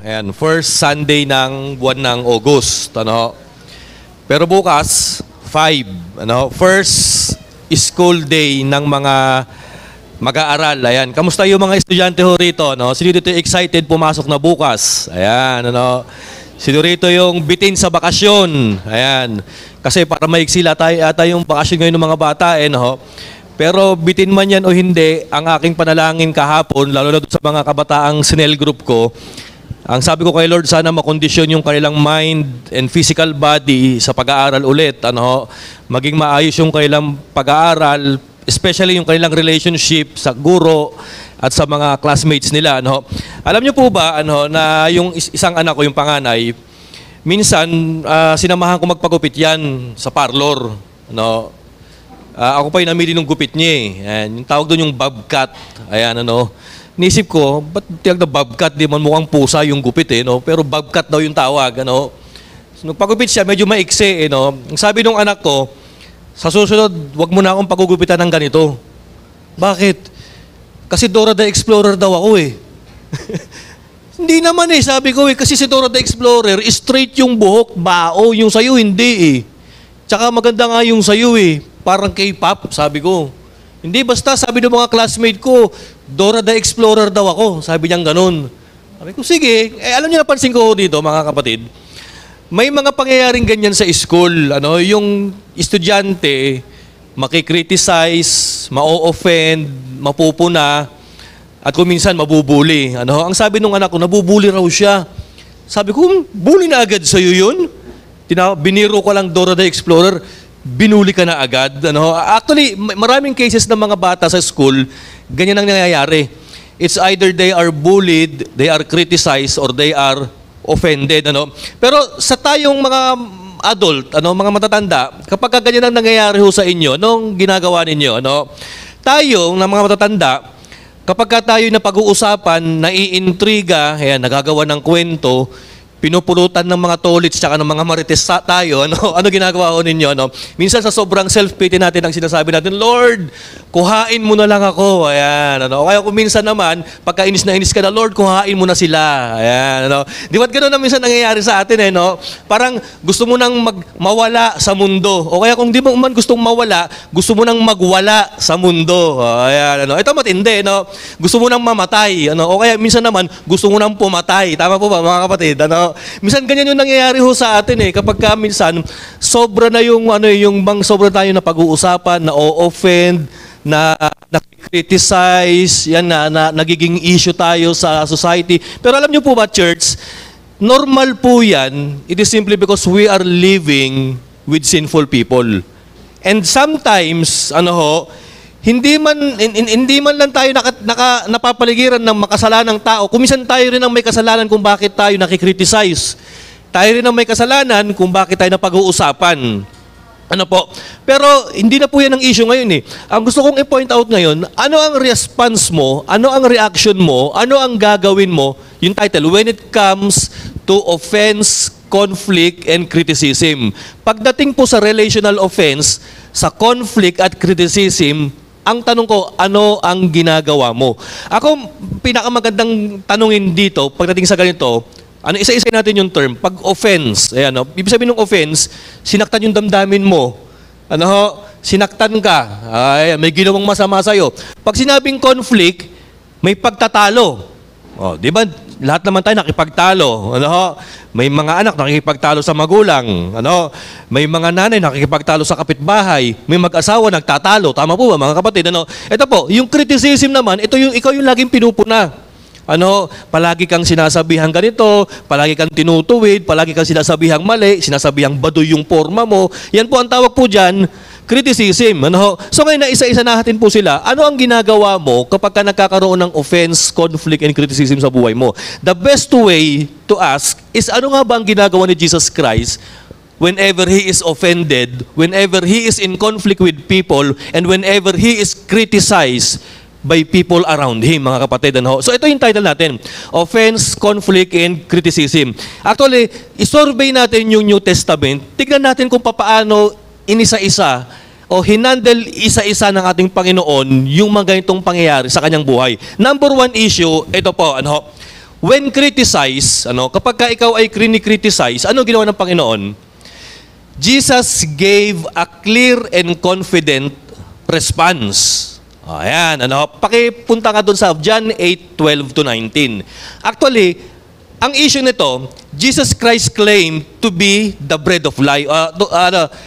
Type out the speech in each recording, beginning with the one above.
Ayan, first Sunday ng buwan ng August, ano. Pero bukas, 5, ano, first school day ng mga mag-aaral. Ayan, kamusta yung mga estudyante ho rito, no? Sino dito excited pumasok na bukas? Ayan, ano. Sino rito yung bitin sa bakasyon? Ayan, kasi para maiksi ata yung bakasyon ngayon ng mga bata, no? Pero bitin man yan o hindi, ang aking panalangin kahapon, lalo na sa mga kabataang Sinel group ko, ang sabi ko kay Lord, sana makondisyon yung kanilang mind and physical body sa pag-aaral ulit. Ano, maging maayos yung kanilang pag-aaral, especially yung kanilang relationship sa guro at sa mga classmates nila. Ano. Alam niyo po ba na yung isang anak ko, yung panganay, minsan sinamahan ko magpagupit yan sa parlor. Ano. Ako pa yung namili ng gupit niya eh. Ayan, yung tawag doon yung bobcat. Ayan, ano. Nisip ko, ba't tiyag na bobcat? Di man mukhang pusa yung gupit eh, no? Pero bobcat daw yung tawag, ano. So, nung pagupit siya, medyo maiksi, eh, no? Ang sabi nung anak ko, sa susunod, wag mo na akong pagugupitan ng ganito. Bakit? Kasi Dora the Explorer daw ako eh. Hindi naman eh, sabi ko eh. Kasi si Dora the Explorer, straight yung buhok, bao. Yung sayo, hindi eh. Tsaka maganda nga yung sayo eh. Parang K-pop, sabi ko. Hindi, basta sabi ng mga classmate ko, Dora the Explorer daw ako. Sabi niyang ganun. Sabi ko, sige. Alam niyo, napansin ko dito, mga kapatid, may mga pangyayaring ganyan sa school. Ano, yung estudyante, makikriticize, ma-offend, mapupuna, at kung minsan mabubuli. Ano, ang sabi ng anak ko, nabubuli raw siya. Sabi ko, bully na agad sa'yo yun? Biniro ko lang Dora the Explorer, binuli ka na agad. Ano? Actually, maraming cases ng mga bata sa school, ganyan ang nangyayari. It's either they are bullied, they are criticized, or they are offended. Ano? Pero sa tayong mga adult, mga matatanda, kapag ganyan ang nangyayari ho sa inyo, anong ginagawa ninyo? Ano? Tayong na mga matatanda, kapag tayo na pag-uusapan, naiintriga, nagagawa ng kwento, pinupulutan ng mga tolits tsaka ng mga marites tayo, ano ginagawa ko ninyo? Minsan sa sobrang self-pity natin ang sinasabi natin, Lord, kuhain mo na lang ako. Ayan, Kaya kung minsan naman, pagka inis na inis ka na, Lord, kuhain mo na sila. Ayan, Di ba't gano'n na minsan nangyayari sa atin, Parang gusto mo nang mawala sa mundo. O kaya kung di mo man gustong mawala, gusto mo nang magwala sa mundo. Ayan, Ito matindi, Gusto mo nang mamatay, O kaya minsan naman, gusto mo nang pumatay. Tama po ba, mga kapatid, Minsan ganyan yung nangyayari ho sa atin kapag minsan sobra na yung sobra tayo na pag-uusapan, na o-offend, na criticize, yan na nagiging issue tayo sa society. Pero alam niyo po ba, church, normal po yan. It is simply because we are living with sinful people. And sometimes, hindi man lang tayo napapaligiran ng makasalanang tao. Kuminsan tayo rin ang may kasalanan kung bakit tayo nakikriticize. Tayo rin ang may kasalanan kung bakit tayo napag-uusapan. Pero hindi na po yan ang issue ngayon eh. Ang gusto kong i-point out ngayon, ano ang response mo, ano ang reaction mo, ano ang gagawin mo, yung title, when it comes to offense, conflict, and criticism. Pagdating po sa relational offense, sa conflict at criticism, ang tanong ko, ano ang ginagawa mo? Ako, pinakamagandang tanungin dito, pagdating sa ganito, isa-isa natin yung term, pag-offense. Ibig sabihin ng offense, sinaktan yung damdamin mo. Sinaktan ka. May ginawang masama sa'yo. Pag sinabing conflict, may pagtatalo. Di ba? Lahat naman tayo nakipagtalo. May mga anak nakikipagtalo sa magulang. May mga nanay nakikipagtalo sa kapitbahay. May mag-asawa nagtatalo. Tama po ba, mga kapatid? Ito po, yung criticism naman, ikaw yung laging pinupuna. Palagi kang sinasabihang ganito, palagi kang tinutuwid, palagi kang sinasabihang mali, sinasabihang baduy yung forma mo. Yan po ang tawag po dyan, criticism. So ngayon na isa-isa natin po sila, ano ang ginagawa mo kapag ka nagkakaroon ng offense, conflict, and criticism sa buhay mo? The best way to ask is, ano nga ba ang ginagawa ni Jesus Christ whenever He is offended, whenever He is in conflict with people, and whenever He is criticized by people around Him, mga kapatid. So ito yung title natin, Offense, Conflict, and Criticism. Actually, isurvey natin yung New Testament, tignan natin kung paano inisa-isa o hinandle isa-isa ng ating Panginoon yung mga ganitong pangyayari sa kanyang buhay. Number one issue, ito po, when criticized, kapag ka ikaw ay criticize, ano ginawa ng Panginoon? Jesus gave a clear and confident response. Ayan, pakipunta ka doon sa John 8:12-19. Actually, ang issue nito, Jesus Christ claimed to be the bread of life.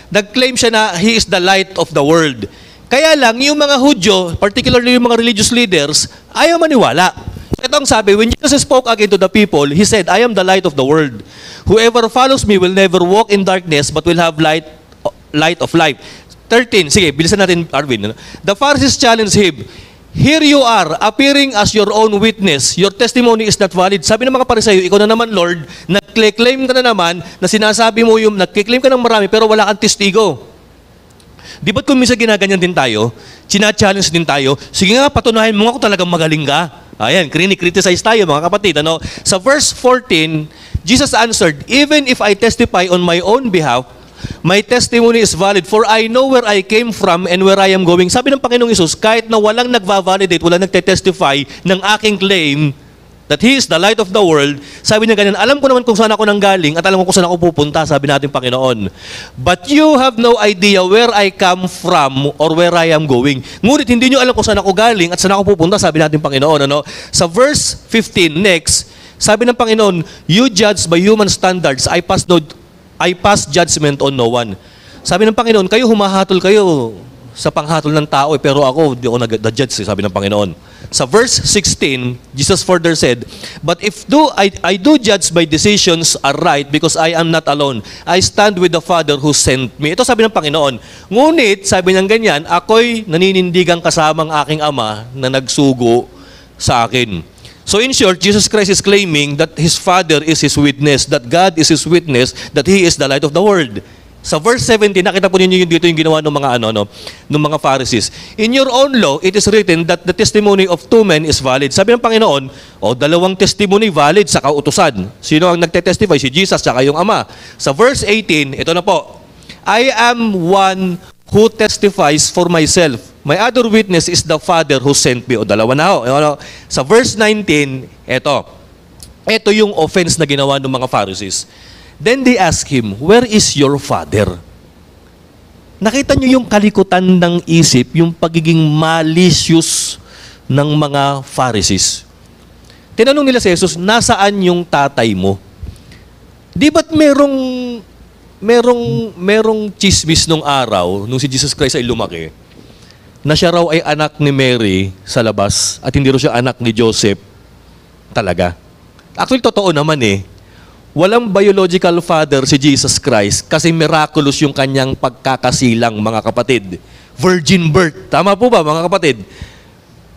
Nag-claim siya na He is the light of the world. Kaya lang, yung mga Hudyo, particularly yung mga religious leaders, ayaw maniwala. Ito ang sabi, when Jesus spoke again to the people, He said, I am the light of the world. Whoever follows me will never walk in darkness, but will have light of life. 13, sige, bilisan natin, Arvin. The Pharisees challenged Him, here you are, appearing as your own witness. Your testimony is not valid. Sabi ng mga Pariseo, ikaw na naman, Lord, nag-claim ka na naman, na sinasabi mo yung, nag-claim ka ng marami, pero wala kang testigo. Di ba't kung minsan ginaganyan din tayo, china-challenge din tayo, sige nga, patunayan mo nga kung talagang magaling ka. Ayan, criticize tayo, mga kapatid. Sa verse 14, Jesus answered, even if I testify on my own behalf, my testimony is valid, for I know where I came from and where I am going. Sabi ng Panginoong Hesus, kahit na walang nagva-validate, walang nagte-testify ng aking claim that He is the light of the world, sabi niya ganyan, alam ko naman kung saan ako nanggaling at alam ko kung saan ako pupunta, sabi natin Panginoon. But you have no idea where I come from or where I am going. Ngunit hindi niyo alam kung saan ako galing at saan ako pupunta, sabi natin Panginoon. Sa verse 15, next, sabi ng Panginoon, you judge by human standards, I pass judgment on no one. Sabi ng Panginoon, kayo humahatol kayo sa panghatol ng tao, pero ako, di ako nag-judge, sabi ng Panginoon. Sa verse 16, Jesus further said, but if I do judge by decisions are right because I am not alone. I stand with the Father who sent me. Ito sabi ng Panginoon. Ngunit, sabi ng ganyan, ako'y naninindigang kasamang aking Ama na nagsugo sa akin. So in short, Jesus Christ is claiming that His Father is His witness, that God is His witness, that He is the light of the world. Sa verse 17, nakita po ninyo dito yung ginawa ng mga ng mga Pharisees. In your own law, it is written that the testimony of two men is valid. Sabi ng Panginoon, dalawang testimony valid sa kautusan. Sino ang nagte-testify? Si Jesus tsaka yung Ama. Sa verse 18, ito na po. I am one who testifies for myself. My other witness is the Father who sent me. Dalawa na ho. Sa verse 19, ito yung offense na ginawa ng mga Pharisees. Then they ask Him, where is your Father? Nakita niyo yung kalikutan ng isip, yung pagiging malicious ng mga Pharisees. Tinanong nila si Jesus, nasaan yung tatay mo? Di ba't merong chismis nung araw, nung si Jesus Christ ay lumaki, na siya raw ay anak ni Mary sa labas at hindi raw siya anak ni Joseph talaga. Actually, totoo naman Walang biological father si Jesus Christ kasi miraculous yung kanyang pagkakasilang, mga kapatid. Virgin birth. Tama po ba, mga kapatid?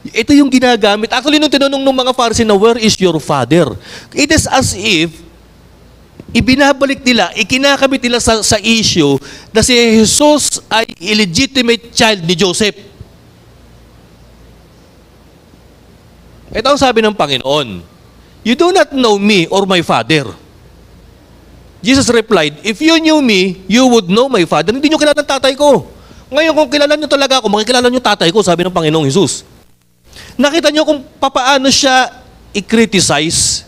Ito yung ginagamit. Actually, nung tinanong ng mga Pharisee na, where is your father? It is as if ibinabalik nila, ikinakabit nila sa issue na si Jesus ay illegitimate child ni Joseph. Ito ang sabi ng Panginoon, you do not know me or my Father. Jesus replied, if you knew me, you would know my Father. Hindi nyo kilala ng tatay ko. Ngayon, kung kilala nyo talaga ako, makikilala nyo tatay ko, sabi ng Panginoong Jesus. Nakita nyo kung papaano siya i-criticize.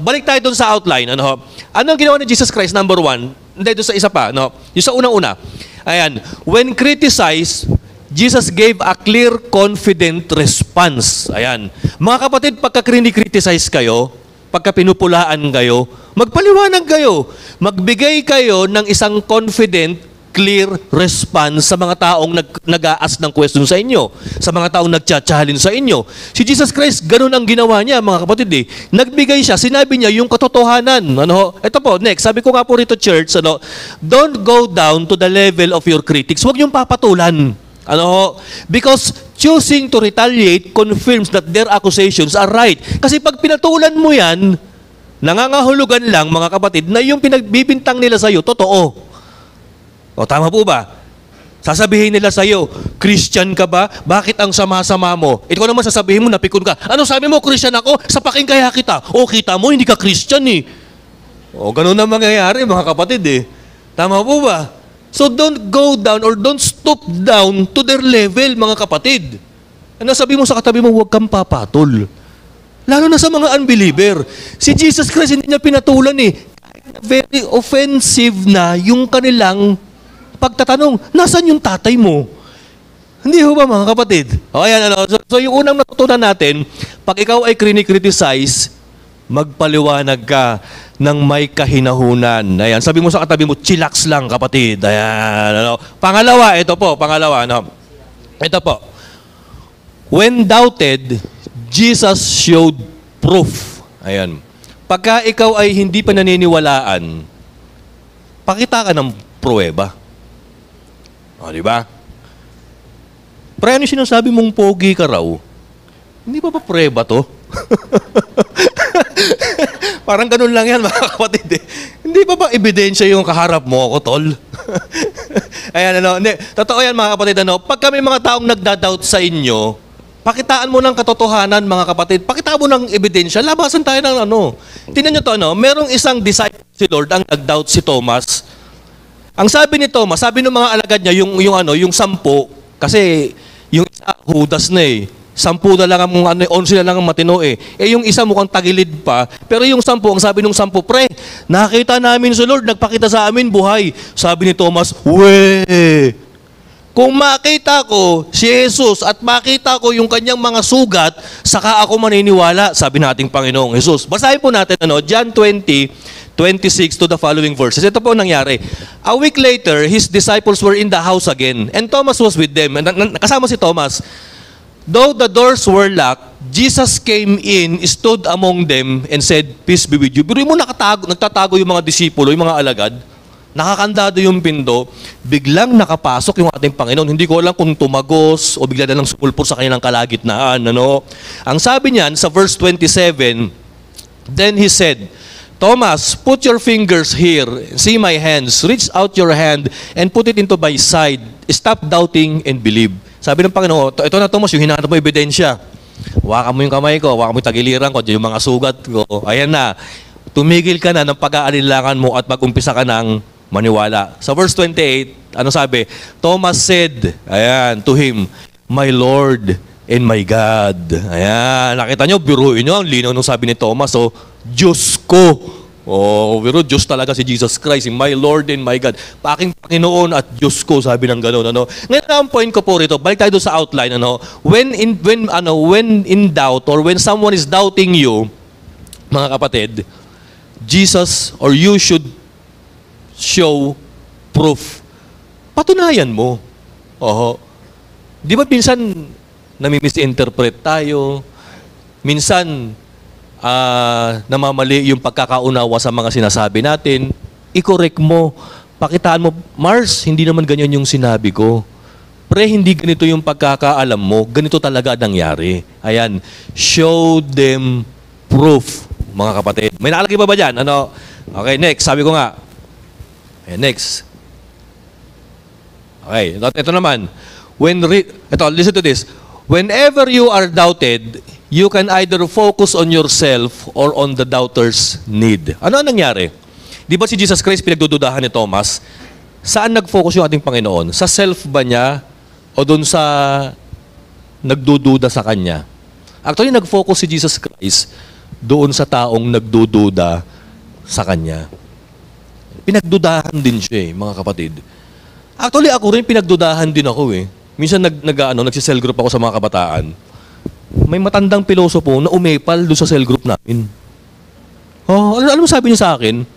Balik tayo doon sa outline. Ano ang ginawa ni Jesus Christ? Number one, hindi doon sa isa pa. Yung sa unang-una. Ayan, when criticized, Jesus gave a clear, confident response. Ayan. Mga kapatid, pagka criticize kayo, pagka pinupulaan kayo, magpaliwanag kayo. Magbigay kayo ng isang confident, clear response sa mga taong nag-a-ask ng question sa inyo, sa mga taong nag-challenge sa inyo. Si Jesus Christ, ganun ang ginawa niya, mga kapatid. Nagbigay siya, sinabi niya yung katotohanan. Ito po, next, sabi ko nga po rito, church, don't go down to the level of your critics. Huwag niyong papatulan. Because choosing to retaliate confirms that their accusations are right. Kasi pag pinatulan mo yan, nangangahulugan lang, mga kapatid, na yung pinagbibintang nila sa'yo, totoo. Tama po ba? Sasabihin nila sa'yo, Christian ka ba? Bakit ang sama-sama mo? Ito naman sasabihin mo, napikon ka. Ano sabi mo, Christian ako? Sapakin kaya kita. Kita mo, hindi ka Christian ganun na mangyayari, mga kapatid Tama po ba? So don't go down or don't stoop down to their level, mga kapatid. Sabi mo sa katabi mo, huwag kang papatol. Lalo na sa mga unbeliever. Si Jesus Christ hindi niya pinatulan eh. Very offensive na yung kanilang pagtatanong, nasaan yung tatay mo? Hindi ho ba mga kapatid? O ayan, so yung unang natutunan natin, pag ikaw ay criticize, magpaliwanag ka ng may kahinahunan. Ayan, sabi mo sa katabi mo, chillax lang kapatid. Ayan, Pangalawa, ito po. Ito po. When doubted, Jesus showed proof. Ayan. Pagka ikaw ay hindi pa naniniwalaan, pakita ka ng pruweba. O, di ba? Pre, ano sinasabi mong pogi ka raw? Hindi pa pruweba to? Parang ganun lang yan, mga kapatid. Hindi pa ba ebidensya yung kaharap mo ako, tol? Ayan, Hindi. Totoo yan, mga kapatid. Pag kami mga taong nagda-doubt sa inyo, pakitaan mo ng katotohanan, mga kapatid. Pakitaan mo ng ebidensya. Labasan tayo ng Tingnan nyo to, merong isang disciple si Lord ang nag-doubt si Thomas. Ang sabi ni Thomas, sabi ng mga alagad niya, yung 10, kasi yung Judas na eh. 10 na lang ang 11 na lang ang matino eh. Yung isa mukhang tagilid pa. Pero yung 10, ang sabi ng 10, pre, nakita namin si Lord, nagpakita sa amin buhay. Sabi ni Thomas, we! Kung makita ko si Jesus at makita ko yung kanyang mga sugat, saka ako maniniwala, sabi nating Panginoong Jesus. Basahin po natin, John 20:26 to the following verses. Ito po ang nangyari. A week later, his disciples were in the house again, and Thomas was with them. Kasama si Thomas. Though the doors were locked, Jesus came in, stood among them, and said, "Peace be with you." Pero mo nagtatago yung mga disipulo, yung mga alagad. Nakakandado yung pinto, biglang nakapasok yung ating Panginoon. Hindi ko alam kung tumagos o bigla na lang sumulpot sa kanyang kalagitnaan. Ang sabi niyan sa verse 27, then he said, Thomas, put your fingers here, see my hands, reach out your hand and put it into my side. Stop doubting and believe. Sabi ng Panginoon, ito na Thomas, yung hinahanap mo ebidensya. Hawakan mo yung kamay ko, hawakan mo yung tagiliran ko, yung mga sugat ko. Ayan na, tumigil ka na ng pag-aalilangan mo at mag-umpisa ka ng maniwala. Sa verse 28, ano sabi? Thomas said, ayan, to him, my Lord and my God. Ayan, nakita nyo, biruin nyo, ang linaw nung sabi ni Thomas, Diyos ko. Pero Diyos talaga si Jesus Christ, my Lord and my God. Aking Panginoon at Diyos ko, sabi ng gano'n. Ngayon ang point ko po rito, balik tayo doon sa outline. When in doubt or when someone is doubting you, mga kapatid, Jesus or you should show proof. Patunayan mo. Di ba minsan nami-misinterpret tayo? Minsan namamali yung pagkakaunawa sa mga sinasabi natin. I-correct mo. Pakitaan mo, Mars, hindi naman ganyan yung sinabi ko. Pre, hindi ganito yung pagkakaalam mo. Ganito talaga nangyari. Ayan. Show them proof, mga kapatid. May nakalagay pa ba dyan? Okay, next. Sabi ko nga. Next. Okay, ito naman. Listen to this. Whenever you are doubted, you can either focus on yourself or on the doubter's need. Ano ang nangyari? Di ba si Jesus Christ pinagdududahan ni Thomas? Saan nag-focus yung ating Panginoon? Sa self ba niya o doon sa nagdududa sa Kanya? Actually, nag-focus si Jesus Christ doon sa taong nagdududa sa Kanya. Pinagdudahan din siya mga kapatid. Actually, ako rin pinagdudahan din ako Minsan nagsi-cell group ako sa mga kabataan. May matandang pilosopo na umepal doon sa cell group namin. Alam mo sabi niya sa akin?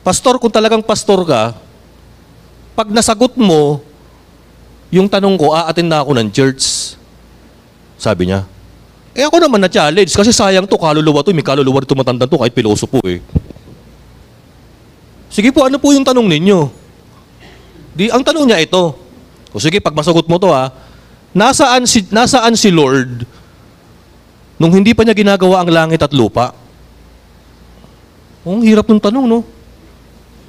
Pastor, kung talagang pastor ka, pag nasagot mo yung tanong ko, aatin na ako ng church. Sabi niya. Ako naman na-challenge kasi sayang to, kaluluwa to, may kaluluwa ito matandang to kahit pilosopo Sige po, ano po yung tanong ninyo? Ang tanong niya ito. Sige, pag masagot mo to nasaan si Lord nung hindi pa niya ginagawa ang langit at lupa? Ang hirap ng tanong, no?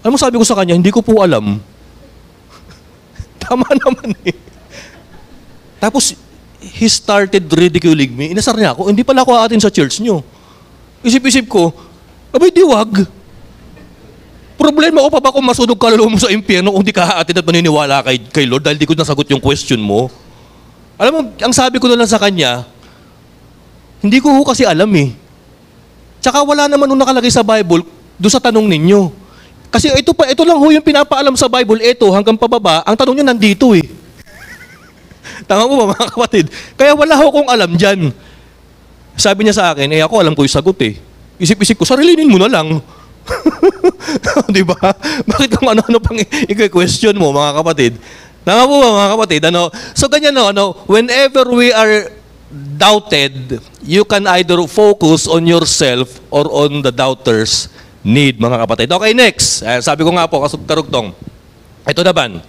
Alam mo, sabi ko sa kanya, hindi ko po alam. Tama naman Tapos, he started ridiculing me. Inasar niya ako, hindi pala ako aatin sa church niyo. Isip-isip ko, abay, diwag. Problema ko pa ba kung masunog kaluluwa mo sa impyerno kung di ka aatin at maniniwala kay Lord dahil di ko nasagot yung question mo? Alam mo, ang sabi ko na lang sa kanya, hindi ko kasi alam Tsaka wala naman nung nakalagay sa Bible doon sa tanong ninyo. Kasi ito lang ho yung pinapaalam sa Bible, ito hanggang pababa, ang tanong nyo nandito eh. Tama mo ba mga kapatid? Kaya wala ho kong alam dyan. Sabi niya sa akin, ako alam ko yung sagot eh. Isip-isip ko, sarilinin mo na lang. Di ba? Bakit kung ano-ano pang i-question mo mga kapatid? Tama po ba mga kapatid? So ganyan whenever we are doubted, you can either focus on yourself or on the doubter's need, mga kapatid. Okay, next. Sabi ko nga po, karugtong. Ito naman.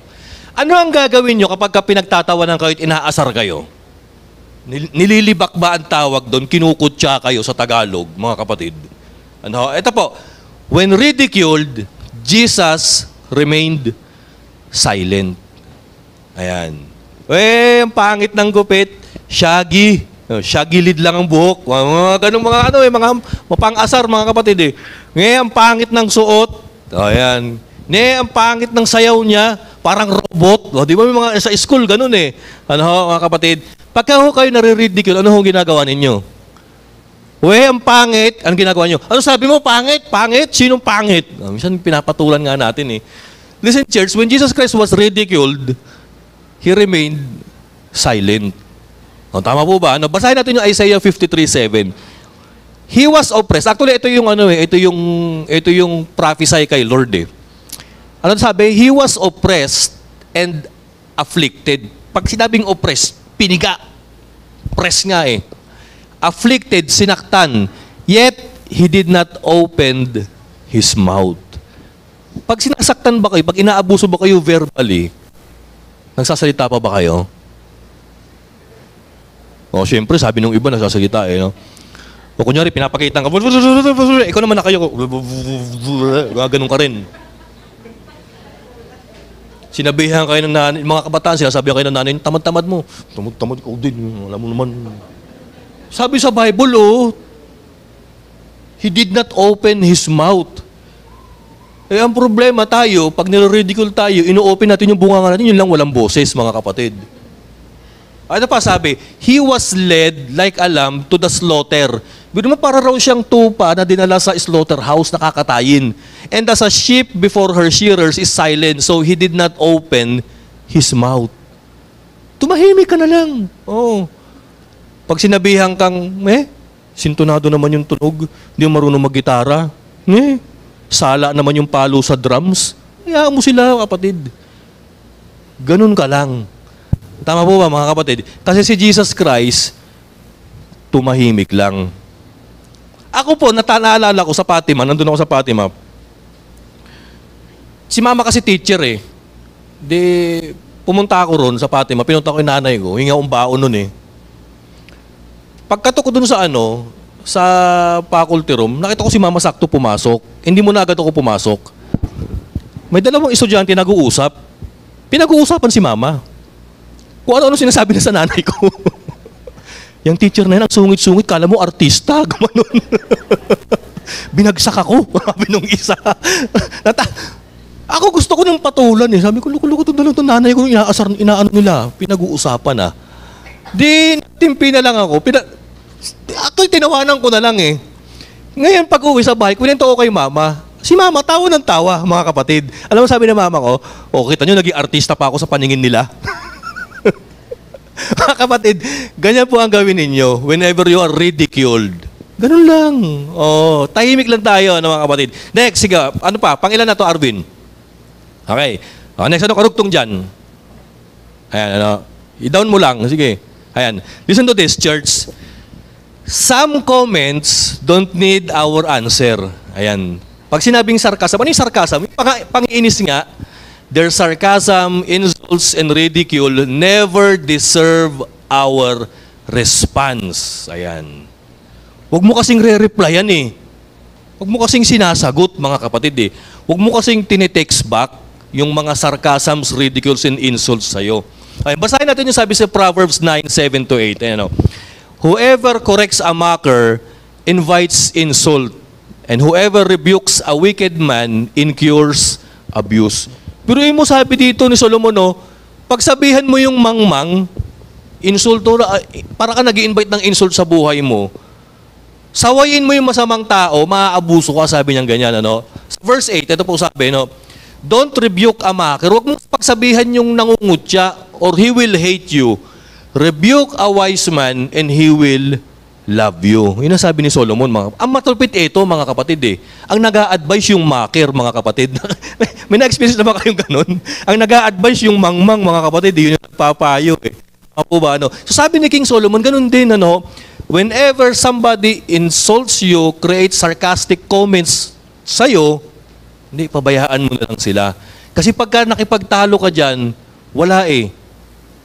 Ano ang gagawin nyo kapag pinagtatawanan kayo at inaasar kayo? Nililibak ba ang tawag doon? Kinukutya kayo sa Tagalog, mga kapatid. Ito po. When ridiculed, Jesus remained silent. Ayan. Ang pangit ng gupit, shaggy. Shaggy-lid lang ang buhok. Mga ganung mga mga mapang-asar, mga kapatid eh. Ngayon, ang pangit ng suot. Ayan. Ang pangit ng sayaw niya, parang robot. Di ba may mga sa school ganun eh. Mga kapatid? Pagka kayo nare-ridicule, ano ginagawa ninyo? Ang pangit, ano ginagawa nyo? Ano sabi mo, pangit? Pangit? Sinong pangit? Minsan pinapatulan nga natin eh. Listen, church, when Jesus Christ was ridiculed, He remained silent. Tama po ba? Basahin natin yung Isaiah 53:7. He was oppressed. Actually, ito yung prophesy kay Lord eh. Ano sabi? He was oppressed and afflicted. Pag sinabing oppressed, piniga. Press nga eh. Afflicted, sinaktan. Yet, He did not open His mouth. Pag sinasaktan ba kayo, pag inaabuso ba kayo verbally, nagsasalita pa ba kayo? Siyempre, sabi nung iba, nagsasalita eh. No? O kunyari, pinapakita ka, ikaw naman na kayo, ganun ka rin. Sinabihan kayo ng nanay, mga kabataan, sinasabihan kayo ng nanay, tamad-tamad mo. Tamad-tamad ko din, alam mo naman. Sabi sa Bible, He did not open His mouth. Ang problema tayo, pag nire-ridicule tayo, ino-open natin yung bunganga natin, yun lang walang boses, mga kapatid. Ano pa sabi? He was led like a lamb to the slaughter. Bino mo para raw siyang tupa na dinala sa slaughterhouse na kakatayin. And as a sheep before her shearers is silent, so he did not open his mouth. Tumahimik ka na lang. Pag sinabihan kang, sintonado naman yung tunog, hindi mo marunong mag-gitara, sala naman yung palo sa drums, hayaan mo sila, kapatid. Ganun ka lang. Tama po ba, mga kapatid? Kasi si Jesus Christ, tumahimik lang. Ako po, naalala ko sa Fatima, nandun ako sa Fatima. Si mama kasi teacher eh. Pumunta ako ron sa Fatima, pinunta ko yung nanay ko, hinga akong baon nun eh. Pagkato ko dun sa sa faculty room, nakita ko si mama sakto pumasok. Hindi mo na agad ako pumasok. May dalawang estudyante nag-uusap. Pinag-uusapan si mama. Kung ano-ano sinasabi na sa nanay ko. Yung teacher na yun, ang sungit-sungit, kala mo artista, gumanon. Binagsak ako, sabi nung isa. Ako gusto ko ng patulan eh. Sabi ko, luko-luko ito nanay ko, inaano nila, pinag-uusapan ah. Timpi na lang ako. Actually, tinawanan ko na lang eh. Ngayon, pag uwi sa bahay, kunento ko kay mama. Si mama, tawa ng tawa, mga kapatid. Alam mo, sabi ng mama ko, kita nyo, naging artista pa ako sa paningin nila. Mga kapatid, ganyan po ang gawin ninyo whenever you are ridiculed. Ganun lang. Tahimik lang tayo, mga kapatid. Next, sige, ano pa? Pangilan na to, Arvin? Okay. Next, karugtong dyan? Ayan, i-down mo lang. Sige. Ayan. Listen to this, church. Some comments don't need our answer. Ayan. Pag sinabing sarcasm, ano yung sarcasm? Pang-iinis nga, their sarcasm, insults, and ridicule never deserve our response. Ayan. Huwag mo kasing re-replyan eh. Huwag mo kasing sinasagot, mga kapatid eh. Huwag mo kasing tinitext back yung mga sarcasms, ridicules, and insults sa'yo. Ayan, basahin natin yung sabi sa Proverbs 9:7-8. Ayan, whoever corrects a mocker invites insult, and whoever rebukes a wicked man incurs abuse. Pero mo sabi dito ni Solomon, pagsabihan mo yung mangmang, insulto, para ka nag-i-invite ng insult sa buhay mo, Sawayin mo yung masamang tao, maaabuso ka, sabi niya ganyan, ano? Sa verse 8, ito po sabi, no? Don't rebuke a mocker. Huwag mong pagsabihan yung nangungutya or he will hate you. Rebuke a wise man and he will love you. Yun ang sabi ni Solomon. Ang matulpit ito, mga kapatid, eh. Ang nag-a-advise yung mocker, mga kapatid. May na-experience na ba kayong ganun? Ang nag-a-advise yung mangmang, mga kapatid, yun yung nagpapayo, eh. Ako ba, ano? So sabi ni King Solomon, ganun din, ano? Whenever somebody insults you, creates sarcastic comments sa'yo, hindi, pabayaan mo na lang sila. Kasi pagka nakipagtalo ka dyan, wala eh.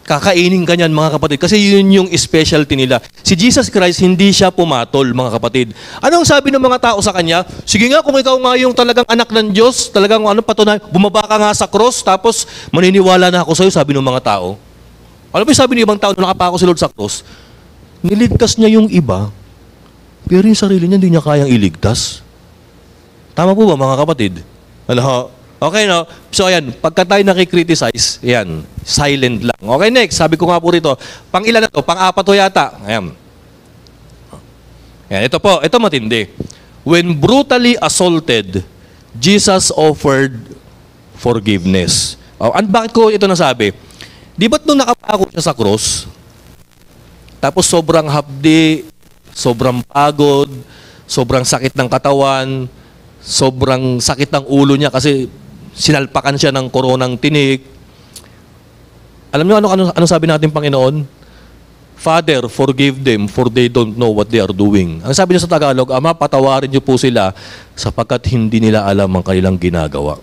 Kakainin ka niyan, mga kapatid. Kasi yun yung specialty nila. Si Jesus Christ, hindi siya pumatol, mga kapatid. Anong sabi ng mga tao sa kanya? Sige nga, kung ikaw nga yung talagang anak ng Diyos, talagang patunay, bumaba ka nga sa cross, tapos maniniwala na ako sa'yo, sabi ng mga tao. Alam mo yung sabi ng ibang tao, nung nakapako si Lord sa cross, niligtas niya yung iba, pero yung sarili niya hindi niya kayang iligtas. Tama po ba, mga kapatid? Ano? Okay, no? So, ayan, pagka tayo nakikriticize, ayan, silent lang. Okay, next, sabi ko nga po rito, pang ilan na to? Pang-apat to yata. Ayan. Ayan, ito po, ito matindi. When brutally assaulted, Jesus offered forgiveness. Oh, bakit ko ito nasabi? Di ba't nung nakapako siya sa cross, tapos sobrang hapdi, sobrang pagod, sobrang sakit ng katawan, sobrang sakit ng ulo niya kasi sinalpakan siya ng koronang tinik. Alam niyo ano sabi natin, Panginoon? Father, forgive them for they don't know what they are doing. Ang sabi niya sa Tagalog, Ama, patawarin niyo po sila sapagkat hindi nila alam ang kanilang ginagawa.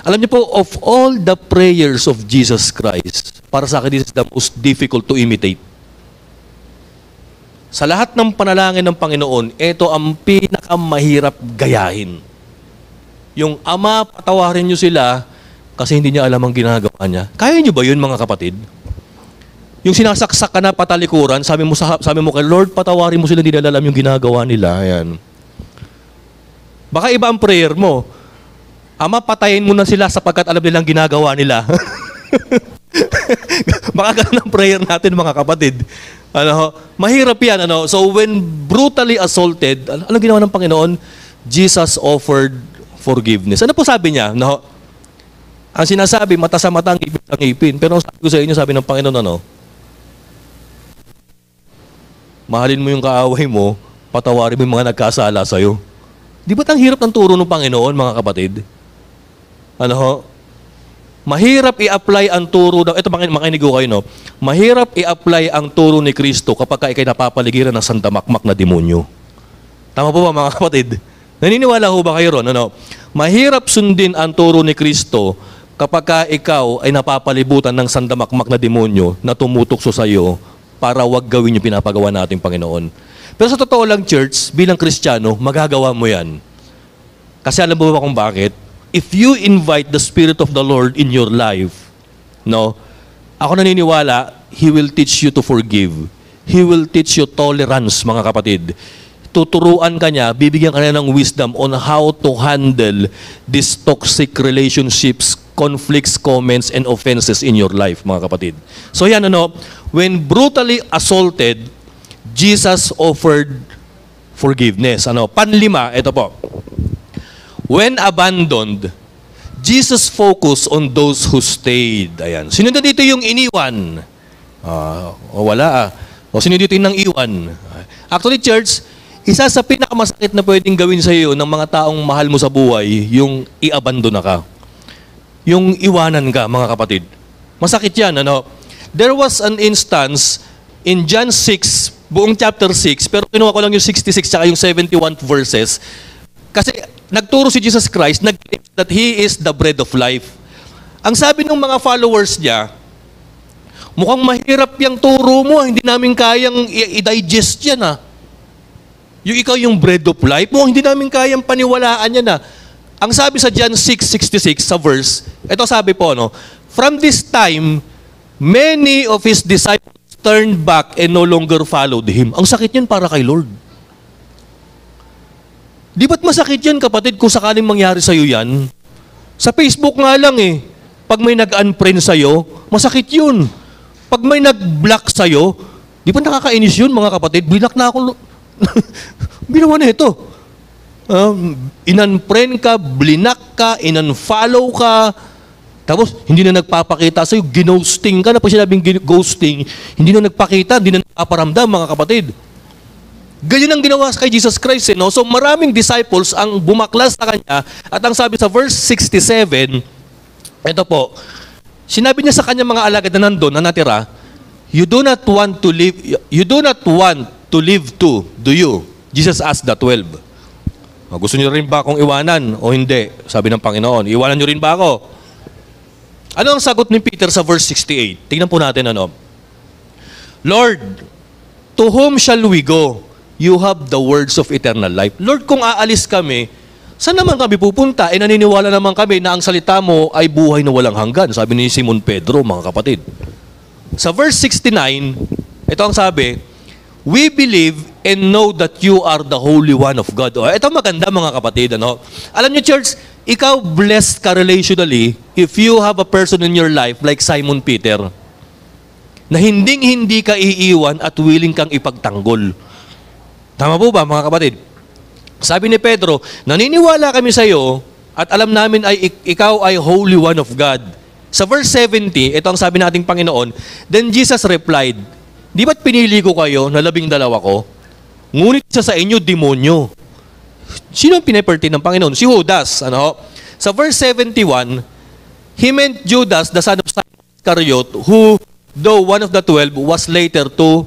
Alam niyo po, of all the prayers of Jesus Christ, para sa akin, this is the most difficult to imitate. Sa lahat ng panalangin ng Panginoon, ito ang pinakamahirap gayahin. Yung Ama, patawarin niyo sila kasi hindi niya alam ang ginagawa niya. Kaya niyo ba yun, mga kapatid? Yung sinasaksak ka na patalikuran, sabi mo kay Lord, patawarin mo sila, hindi nila alam yung ginagawa nila. Ayan. Baka iba ang prayer mo. Ama, patayin mo na sila sapagkat alam nilang ginagawa nila. Baka ganun ang prayer natin, mga kapatid. Mahirap yan. So when brutally assaulted, ano ginawa ng Panginoon? Jesus offered forgiveness. Ano po sabi niya? Ang sinasabi, mata sa mata, ngipin sa ngipin. Pero sabi ko sa inyo, sabi ng Panginoon, mahalin mo yung kaaway mo, patawarin mo yung mga nagkasala sa'yo. Di ba't ang hirap ng turo ng Panginoon, mga kapatid? Mahirap i-apply ang turo, ito makinig ko kayo, mahirap i-apply ang turo ni Kristo kapag ikay napapaligiran ng sandamakmak na demonyo. Tama po ba, mga kapatid? Naniniwala ho ba kayo ron? Mahirap sundin ang turo ni Kristo kapag ikaw ay napapalibutan ng sandamakmak na demonyo na tumutukso sa iyo para wag gawin yung pinapagawa nating Panginoon. Pero sa totoo lang, church, bilang Kristiyano, magagawa mo yan. Kasi alam mo ba kung bakit? If you invite the Spirit of the Lord in your life, ako naniniwala, He will teach you to forgive. He will teach you tolerance, mga kapatid. Tuturuan ka niya, bibigyan ka niya ng wisdom on how to handle these toxic relationships, conflicts, comments, and offenses in your life, mga kapatid. So yan, when brutally assaulted, Jesus offered forgiveness. Panlima, ito po. When abandoned, Jesus focused on those who stayed. Ayan. Sino na dito yung iniwan? Wala. O sino dito yung nang iwan? Actually, church, isa sa pinakamasakit na pwedeng gawin sa iyo ng mga taong mahal mo sa buhay, yung i-abandona ka. Yung iwanan ka, mga kapatid. Masakit yan, There was an instance in John 6, buong chapter 6, pero kinuha ko lang yung 66 tsaka yung 71 verses. Kasi nagturo si Jesus Christ, that He is the bread of life. Ang sabi ng mga followers niya, mukhang mahirap yung turo mo, hindi namin kayang i-digest yan. Yung ikaw yung bread of life mo, hindi namin kayang paniwalaan yan. Ang sabi sa John 6:66 sa verse, ito sabi po, from this time, many of His disciples turned back and no longer followed Him. Ang sakit yan para kay Lord. Di ba't masakit yan, kapatid, kung sakaling mangyari sa'yo yan? Sa Facebook nga lang pag may nag-unfriend sa'yo, masakit yun. Pag may nag-block sa'yo, di ba nakakainis yun, mga kapatid? Block na ako. Ginawa na ito. Inunfriend ka, blinak ka, inunfollow ka, tapos hindi na nagpapakita sa'yo, ghosting ka na. Pag sinabing ghosting, hindi na nagpakita, hindi na nagpaparamdam, mga kapatid. Ganyan ang ginawa kay Jesus Christ. No? So maraming disciples ang bumaklas sa Kanya, at ang sabi sa verse 67, ito po, sinabi niya sa Kanya mga alagad na nandun, na natira, you do not want to live too, do you? Jesus asked the 12. Gusto niyo rin ba akong iwanan o hindi? Sabi ng Panginoon, iwanan niyo rin ba ako? Ano ang sagot ni Peter sa verse 68? Tingnan po natin ano. Lord, to whom shall we go? You have the words of eternal life. Lord, kung aalis kami, saan naman kami pupunta? Naniniwala naman kami na ang salita mo ay buhay na walang hanggan. Sabi ni Simon Pedro, mga kapatid. Sa verse 69, ito ang sabi, we believe and know that you are the Holy One of God. Ito maganda, mga kapatid. Ano? Alam niyo, church, ikaw blessed ka relationally if you have a person in your life like Simon Peter na hindi ka iiwan at willing kang ipagtanggol. Tama po ba, mga kapatid? Sabi ni Pedro, naniniwala kami sa iyo at alam namin ay ikaw ay Holy One of God. Sa verse 70, ito ang sabi ng ating Panginoon, then Jesus replied, di ba't pinili ko kayo na 12 ko? Ngunit isa sa inyo, demonyo. Sino ang pinapertin ng Panginoon? Si Judas. Ano? Sa verse 71, he meant Judas, the son of Simon Iscariot, who, though one of the 12, was later to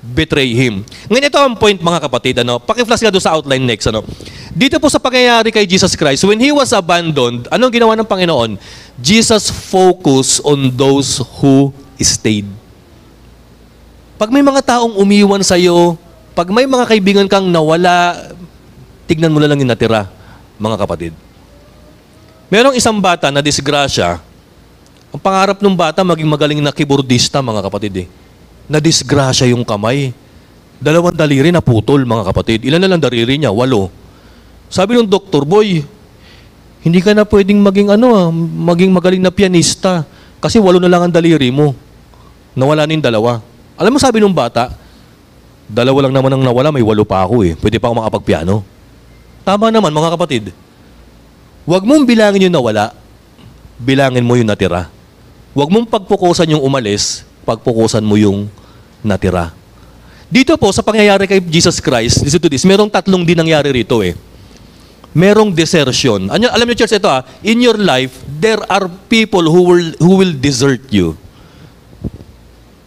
betray him. Ngayon ito ang point, mga kapatid. Ano? Paki-flash ka doon sa outline next. Ano? Dito po sa pangyayari kay Jesus Christ, when He was abandoned, anong ginawa ng Panginoon? Jesus focused on those who stayed. Pag may mga taong umiwan sa'yo, pag may mga kaibigan kang nawala, tignan mo na lang yung natira, mga kapatid. Merong isang bata na disgrasya, ang pangarap ng bata maging magaling na keyboardista, mga kapatid. Na-disgrasya yung kamay. 2 daliri na putol, mga kapatid. Ilan na lang daliri niya? 8. Sabi ng doktor, boy, hindi ka na pwedeng maging magaling na pianista kasi 8 na lang ang daliri mo. Nawala na yung 2. Alam mo sabi ng bata, 2 lang naman ang nawala, may 8 pa ako eh. Pwede pa ako makapagpiano. Tama naman, mga kapatid. Huwag mong bilangin yung nawala, bilangin mo yung natira. Huwag mong pagpukusan yung umalis, pagpukusan mo yung natira. Dito po, sa pangyayari kay Jesus Christ, listen to this, merong 3 din nangyari rito eh. Merong desertion. Alam niyo, church, ito in your life, there are people who will desert you.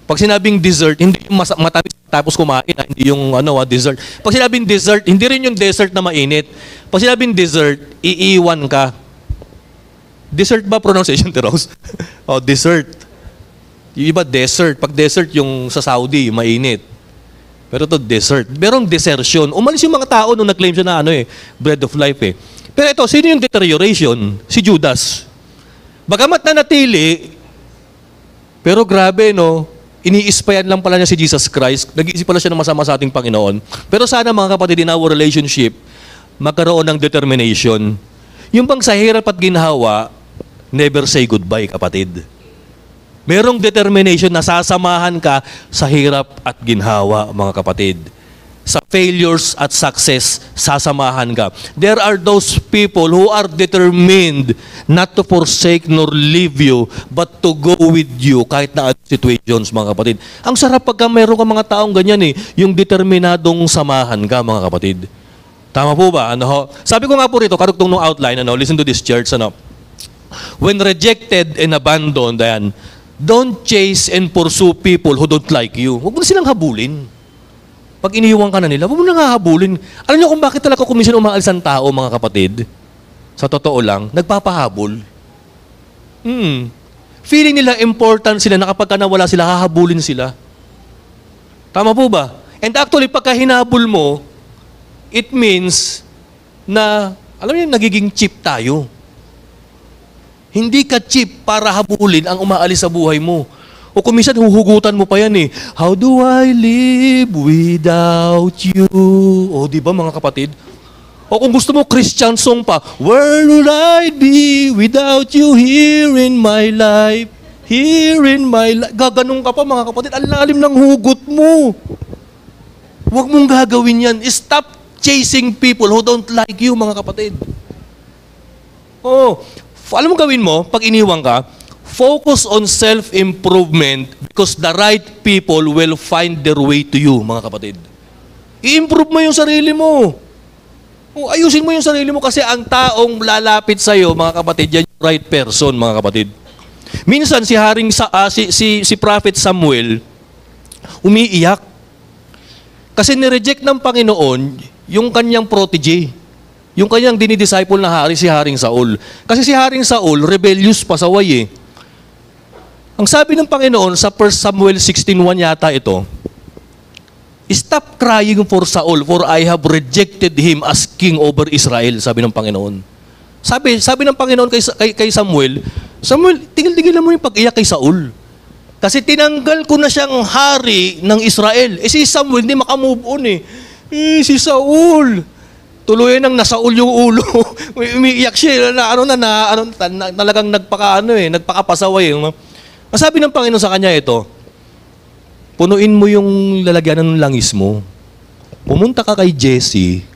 Pag sinabing dessert, hindi yung matamis tapos kumain, hindi yung dessert. Pag sinabing dessert, hindi rin yung dessert na mainit. Pag sinabing dessert, iiwan ka. Dessert ba pronunciation, Rose? Dessert. Yung iba, desert. Pag desert, yung sa Saudi, mainit. Pero ito, dessert. Merong desertion. Umalis yung mga tao nung nag-claim siya na bread of life eh. Pero ito, sino yung deterioration? Si Judas. Bagamat na natili, pero grabe, ini-ispayan lang pala niya si Jesus Christ. Nag-iisip pala siya ng masama sa ating Panginoon. Pero sana, mga kapatid, in our relationship, magkaroon ng determination. Yung bang sa hirap at ginhawa, never say goodbye, kapatid. Merong determination na sasamahan ka sa hirap at ginhawa, mga kapatid. Sa failures at success, sasamahan ka. There are those people who are determined not to forsake nor leave you, but to go with you kahit na situations, mga kapatid. Ang sarap pagka mayroon ka mga taong ganyan yung determinadong samahan ka, mga kapatid. Tama po ba? Sabi ko nga po rito, karugtong ng outline, listen to this, church, when rejected and abandoned, don't chase and pursue people who don't like you. Huwag mo na silang habulin. Pag iniiwan ka na nila, huwag mo na nga habulin. Alam niyo kung bakit talaga kuminsan umaalis ang tao, mga kapatid? Sa totoo lang, nagpapahabol. Feeling nila important sila na kapag nawala sila, hahabulin sila. Tama po ba? And actually, pagka hinabol mo, it means na, alam niyo, nagiging cheap tayo. Hindi ka cheap para habulin ang umaalis sa buhay mo. O kung minsan huhugutan mo pa yan How do I live without you? O di ba, mga kapatid? O kung gusto mo Christian song pa, where would I be without you here in my life? Here in my life. Gaganong ka pa, mga kapatid. Ang lalim ng hugot mo. Huwag mong gagawin yan. Stop chasing people who don't like you, mga kapatid. Alam mo gawin mo, pag iniwan ka, focus on self-improvement because the right people will find their way to you, mga kapatid. I-improve mo yung sarili mo. Ayusin mo yung sarili mo kasi ang taong lalapit sa'yo, mga kapatid, yan yung right person, mga kapatid. Minsan, si Prophet Samuel, umiiyak. Kasi nireject ng Panginoon yung kanyang protege. Yung kanyang dinidisciple na hari, si Haring Saul. Kasi si Haring Saul, rebellious pasaway eh. Ang sabi ng Panginoon sa 1 Samuel 16:1 yata ito, "Stop crying for Saul, for I have rejected him as king over Israel," sabi ng Panginoon. Sabi ng Panginoon kay Samuel, "Samuel, tigil-tigilan mo yung pag-iyak kay Saul. Kasi tinanggal ko na siyang hari ng Israel." Si Samuel hindi makamove on eh. Si Saul, tuluyan nang nasaul yung ulo. Umiiyak siya talagang nagpakapasaway. Ang sabi ng Panginoon sa kanya ito, punuin mo yung lalagyanan ng langis mo. Pumunta ka kay Jesse,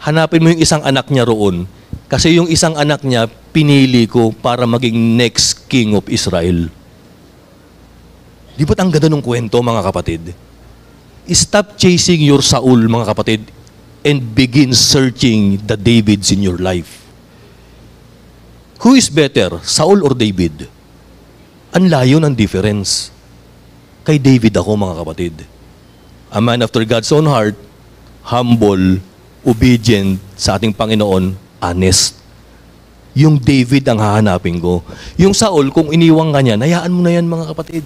hanapin mo yung isang anak niya roon. Kasi yung isang anak niya, pinili ko para maging next king of Israel. Di ba't ang ganda ng kwento, mga kapatid? Stop chasing your Saul, mga kapatid, and begin searching the Davids in your life. Who is better, Saul or David? Ang layo ng difference. Kay David ako, mga kapatid. A man after God's own heart, humble, obedient sa ating Panginoon, honest. Yung David ang hahanapin ko. Yung Saul, kung iniwang ka niya, hayaan mo na yan, mga kapatid.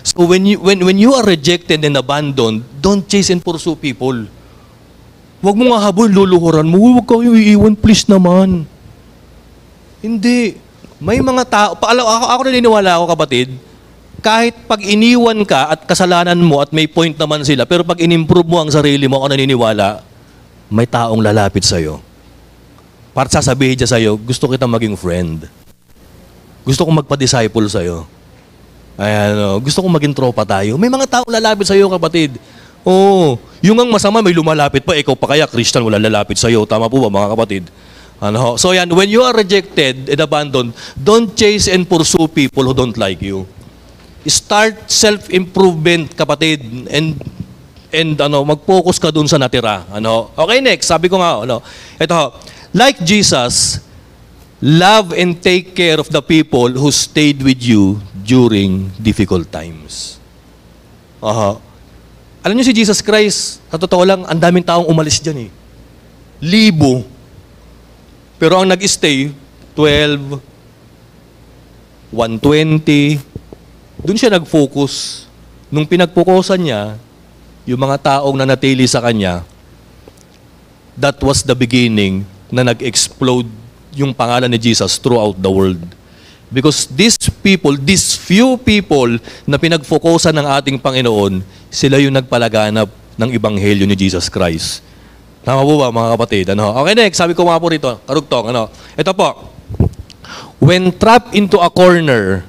So when you are rejected and abandoned, don't chase and pursue people. Huwag mo nga habol, luluhuran mo, huwag kayo iiwan, please naman. Hindi. May mga tao, ako naniniwala ako, kapatid, kahit pag iniwan ka at kasalanan mo at may point naman sila, pero pag inimprove mo ang sarili mo, ako naniniwala, may taong lalapit sa'yo. Para sasabihin niya sa'yo, gusto kitang maging friend. Gusto kong magpa-disciple sa'yo. Gusto kong maging tropa tayo. May mga taong lalapit sa'yo, kapatid. Yung ang masama, may lumalapit pa, ikaw pa kaya, Christian, wala lalapit sa'yo. Tama po ba, mga kapatid? So yan, when you are rejected and abandoned, don't chase and pursue people who don't like you. Start self-improvement, kapatid, and mag-focus ka dun sa natira. Okay, next, sabi ko nga, ito, like Jesus, love and take care of the people who stayed with you during difficult times. Alam niyo si Jesus Christ, sa totoo lang, ang daming taong umalis dyan eh. Libo. Pero ang nag-stay, 12, 120, doon siya nag-focus. Nung pinag-focusan niya, yung mga taong nanatili sa kanya, that was the beginning na nag-explode yung pangalan ni Jesus throughout the world. Because these few people na pinag-focusan ng ating Panginoon, sila yung nagpalaganap ng Ebanghelyo ni Jesus Christ. Tama po ba, mga kapatid? Okay, next. Sabi ko nga po rito, karugtong. Ito po. When trapped into a corner,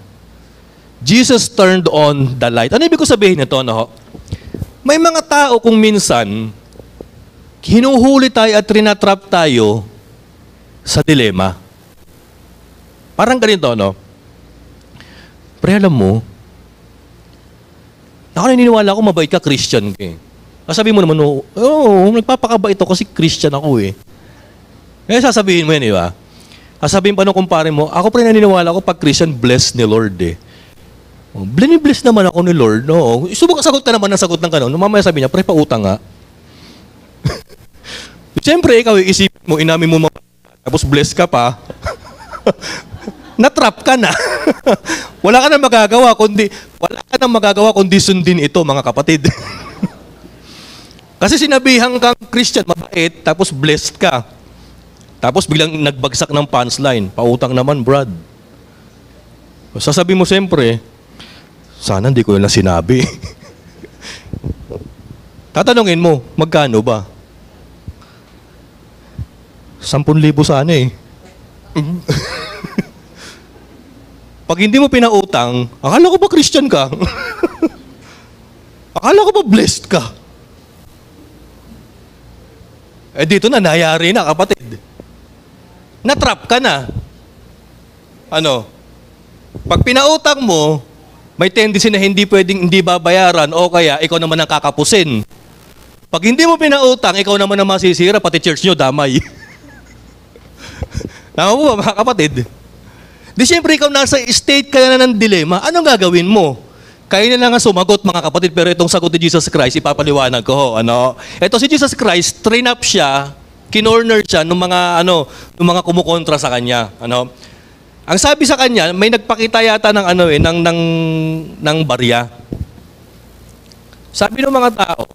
Jesus turned on the light. Ano ibig ko sabihin nito? May mga tao kung minsan, hinuhuli tayo at trinatrap tayo sa dilema. Parang ganito, Pre, alam mo, ako naniniwala ako, mabait ka, Christian ka eh. Sabi mo naman, nagpapakabait ako kasi Christian ako eh. Kaya sasabihin mo yan, di ba? Sasabihin pa nung kumpare mo, ako pre naniniwala ako pag Christian, blessed ni Lord eh. Bless naman ako ni Lord, no? Sagot ka naman ng sagot ng kanon. Mamaya sabi niya, pre, pautang nga. Siyempre, ikaw iisipin mo, inamin mo, tapos bless ka pa. Na-trap ka na. Wala ka nang magagawa kundi sundin ito, mga kapatid. Kasi sinabihan kang Christian, mabait, tapos blessed ka. Tapos biglang nagbagsak ng punchline. Pautang naman, Brad. Sasabi mo siyempre, sana hindi ko lang sinabi. Tatanungin mo, magkano ba? 10,000 sana eh. Pag hindi mo pinautang, akala ko ba Christian ka? Akala ko ba blessed ka? Eh dito na, nayari na kapatid. Natrap ka na. Ano? Pag pinautang mo, may tendency na hindi pwedeng hindi babayaran o kaya ikaw naman ang kakapusin. Pag hindi mo pinautang, ikaw naman ang masisira, pati church nyo, damay. Tama po ba, mga kapatid? Di siyempre ikaw nasa state ka na ng dilema, anong gagawin mo? Kayo na lang ang sumagot, mga kapatid, pero itong sagot ni Jesus Christ, ipapaliwanag ko. Ano? Ito si Jesus Christ, train up siya, kinorner siya ng mga kumukontra sa kanya. Ano? Ang sabi sa kanya, may nagpakita yata ng barya. Sabi ng mga tao,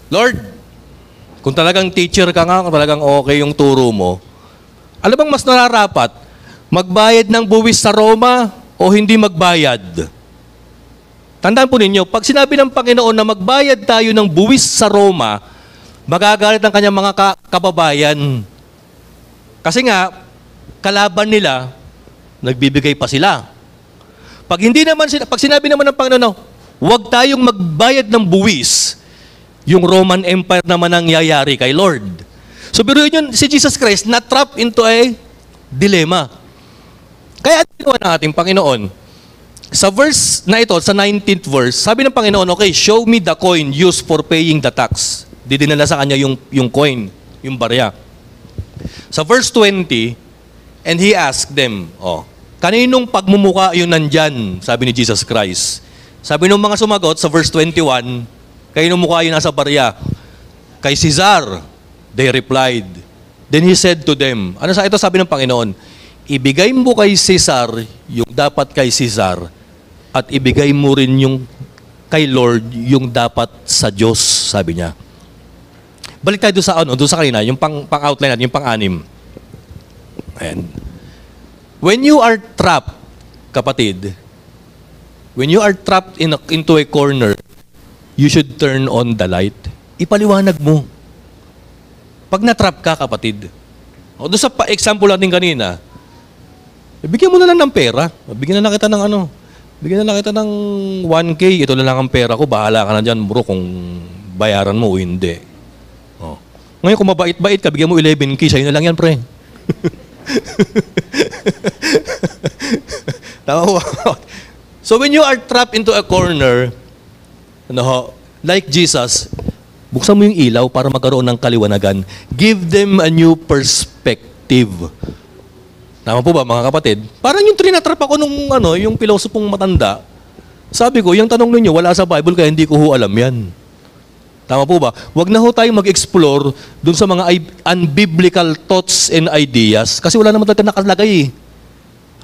Lord, kung talagang teacher ka nga, kung talagang okay yung turo mo, ano bang mas nararapat? Magbayad ng buwis sa Roma o hindi magbayad? Tandaan po ninyo, pag sinabi ng Panginoon na magbayad tayo ng buwis sa Roma, magagalit ang kanyang mga kababayan. Kasi nga, kalaban nila, nagbibigay pa sila. Pag sinabi naman ng Panginoon, huwag tayong magbayad ng buwis, yung Roman Empire naman ang yayari kay Lord. So biruin yun, si Jesus Christ na-trap into a dilemma. Kaya ginawa ng ating Panginoon. Sa verse na ito, sa 19th verse, sabi ng Panginoon, okay, show me the coin used for paying the tax. Didinala sa kanya yung coin, yung barya. Sa verse 20, and he asked them, kaninong pagmumuka yun nandyan? Sabi ni Jesus Christ. Sabi ng mga sumagot sa verse 21, kaninong mukha yun nasa barya? Kay Cesar, they replied. Then he said to them, ito sabi ng Panginoon, ibigay mo kay Cesar yung dapat kay Cesar at ibigay mo rin yung kay Lord yung dapat sa Diyos, sabi niya. Balik tayo doon sa kanina, yung pang-outline natin, yung pang-anim. And when you are trapped, kapatid, when you are trapped into a corner, you should turn on the light. Ipaliwanag mo. Pag na-trap ka, kapatid, doon sa example natin kanina, bigyan mo na lang ng pera. Bigyan na lang kita ng bigyan na lang kita ng 1K, ito na lang ang pera ko, bahala ka na dyan, bro, kung bayaran mo o hindi. Ngayon, kung mabait-bait ka, bigyan mo 11K, sa'yo na lang yan, pre. Tama ba? So when you are trapped into a corner, like Jesus, buksan mo yung ilaw para magkaroon ng kaliwanagan. Give them a new perspective. Tama po ba, mga kapatid? Parang yung trinatrap ako yung pilosopong matanda. Sabi ko, yung tanong ninyo, wala sa Bible kaya hindi ko alam yan. Tama po ba? Huwag na tayong mag-explore dun sa mga unbiblical thoughts and ideas kasi wala naman talaga nakalagay.